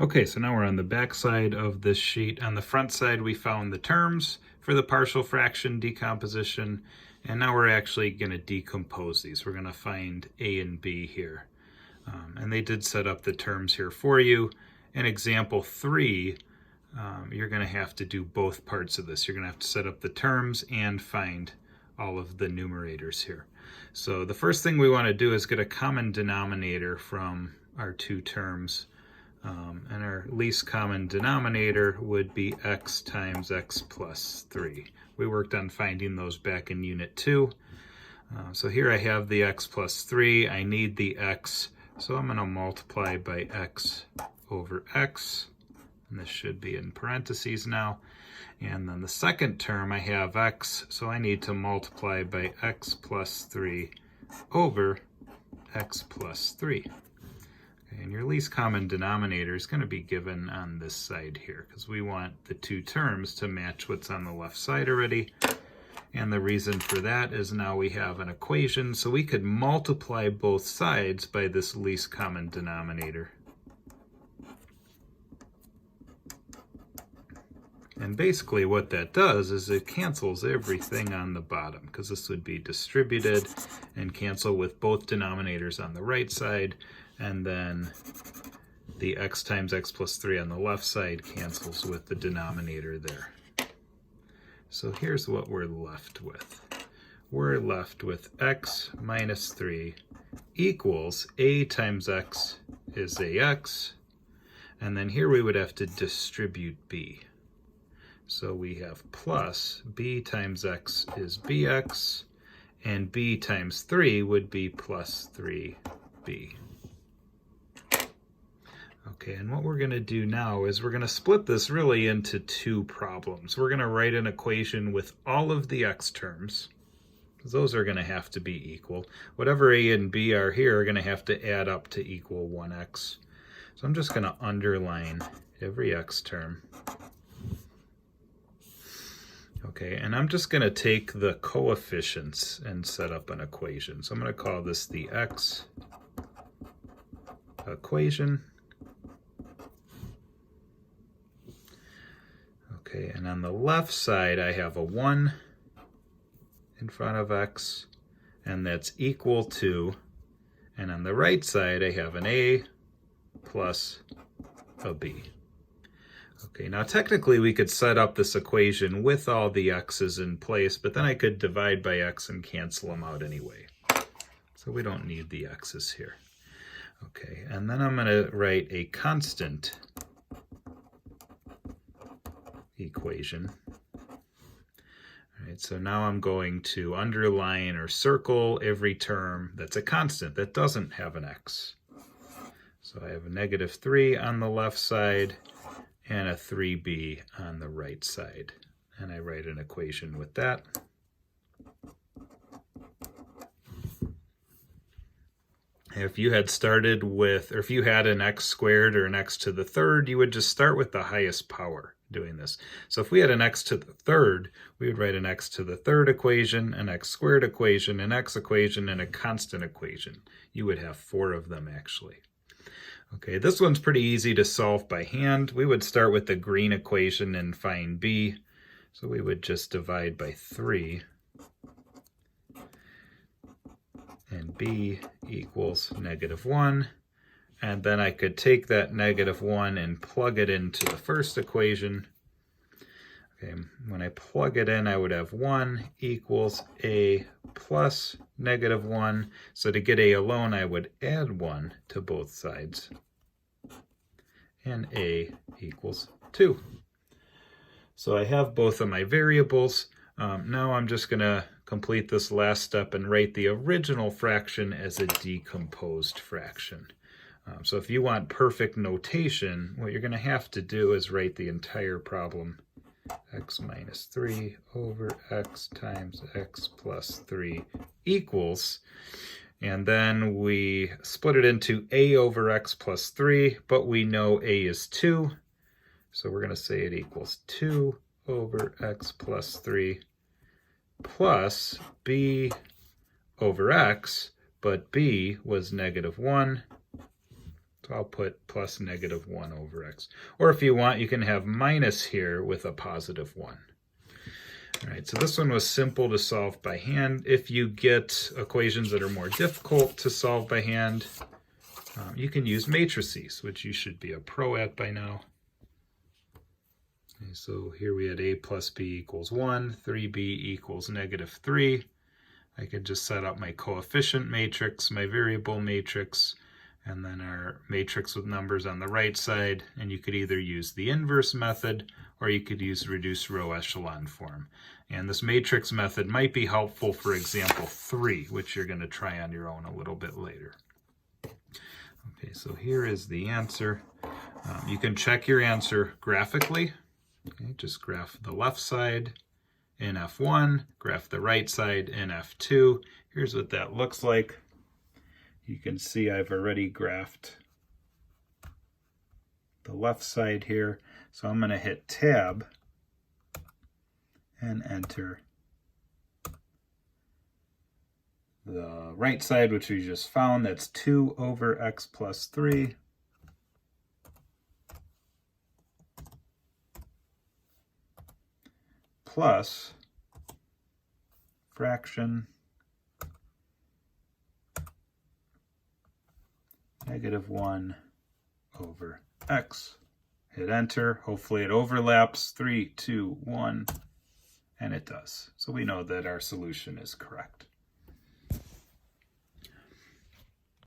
Okay, so now we're on the back side of this sheet. On the front side, we found the terms for the partial fraction decomposition, and now we're actually going to decompose these. We're going to find A and B here. And they did set up the terms here for you. In example 3, you're going to have to do both parts of this. You're going to have to set up the terms and find all of the numerators here. So the first thing we want to do is get a common denominator from our two terms. And our least common denominator would be x times x plus 3. We worked on finding those back in Unit 2. So here I have the x plus 3. I need the x, so I'm going to multiply by x over x. And this should be in parentheses now. And then the second term, I have x, so I need to multiply by x plus 3 over x plus 3. And your least common denominator is going to be given on this side here because we want the two terms to match what's on the left side already. And the reason for that is now we have an equation, so we could multiply both sides by this least common denominator. And basically what that does is it cancels everything on the bottom because this would be distributed and cancel with both denominators on the right side. And then the x times x plus 3 on the left side cancels with the denominator there. So here's what we're left with. We're left with x minus 3 equals a times x is ax. And then here we would have to distribute b. So we have plus b times x is bx, and b times 3 would be plus 3b. Okay, and what we're going to do now is we're going to split this really into two problems. We're going to write an equation with all of the x terms, because those are going to have to be equal. Whatever a and b are here are going to have to add up to equal 1x. So I'm just going to underline every x term. Okay, and I'm just going to take the coefficients and set up an equation. So I'm going to call this the x equation. Okay, and on the left side I have a 1 in front of x, and that's equal to, and on the right side I have an a plus a b. Okay, now technically we could set up this equation with all the x's in place, but then I could divide by x and cancel them out anyway. So we don't need the x's here. Okay, and then I'm going to write a constant equation. All right, so now I'm going to underline or circle every term that's a constant that doesn't have an x. So I have a negative 3 on the left side and a 3b on the right side. And I write an equation with that. If you had started with, or if you had an x squared or an x to the third, you would just start with the highest power doing this. So if we had an x to the third, we would write an x to the third equation, an x squared equation, an x equation, and a constant equation. You would have 4 of them actually. Okay, this one's pretty easy to solve by hand. We would start with the green equation and find b. So we would just divide by 3. And b equals negative 1. And then I could take that negative 1 and plug it into the first equation. Okay, when I plug it in, I would have 1 equals a plus negative 1. So to get a alone, I would add 1 to both sides. And a equals 2. So I have both of my variables. Now I'm just going to complete this last step and write the original fraction as a decomposed fraction. So if you want perfect notation, what you're going to have to do is write the entire problem. X minus 3 over x times x plus 3 equals, and then we split it into a over x plus 3, but we know a is 2, so we're going to say it equals 2 over x plus 3 plus b over x, but b was negative 1, So I'll put plus negative 1 over x. Or if you want, you can have minus here with a positive 1. All right, so this one was simple to solve by hand. If you get equations that are more difficult to solve by hand, you can use matrices, which you should be a pro at by now. Okay, so here we had a plus b equals 1, 3b equals negative 3. I could just set up my coefficient matrix, my variable matrix, and then our matrix with numbers on the right side, and you could either use the inverse method or you could use reduced row echelon form. And this matrix method might be helpful for example 3, which you're going to try on your own a little bit later. Okay, so here is the answer. You can check your answer graphically. Okay, just graph the left side in F1, graph the right side in F2. Here's what that looks like. You can see I've already graphed the left side here. So I'm going to hit Tab and enter the right side, which we just found. That's 2 over x plus 3. Plus fraction negative 1 over x. Hit enter. Hopefully it overlaps. 3, 2, 1. And it does. So we know that our solution is correct.